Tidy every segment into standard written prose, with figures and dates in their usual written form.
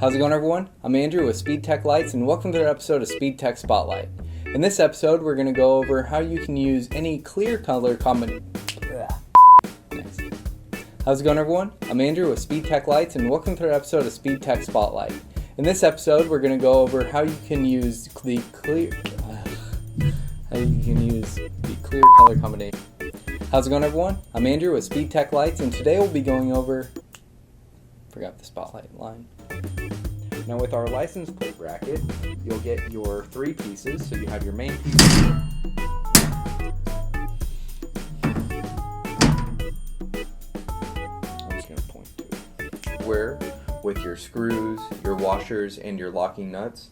How's it going, everyone? I'm Andrew with SpeedTech Lights, and welcome to another episode of SpeedTech Spotlight. In this episode, we're going to go over how you can use any clear color combination. Nice. How's it going, everyone? I'm Andrew with SpeedTech Lights, and welcome to another episode of SpeedTech Spotlight. In this episode, we're going to go over how you can use the clear color combination. How's it going, everyone? I'm Andrew with SpeedTech Lights, and today we'll be going over. Forgot the spotlight line. Now, with our license plate bracket, you'll get your three pieces. So you have your main piece here. I'm just going to point to it. Where, with your screws, your washers, and your locking nuts.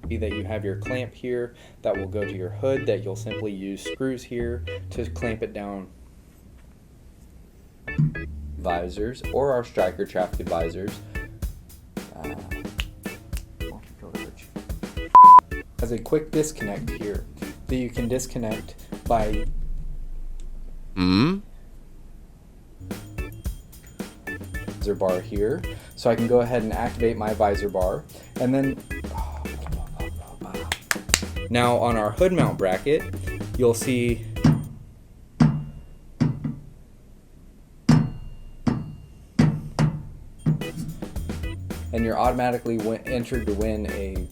That you have your clamp here that will go to your hood, that you'll simply use screws here to clamp it down. Visors, or our striker traffic visors. Has a quick disconnect here that you can disconnect by visor bar here. So I can go ahead and activate my visor bar, and then now on our hood mount bracket, you'll see and you're automatically entered to win a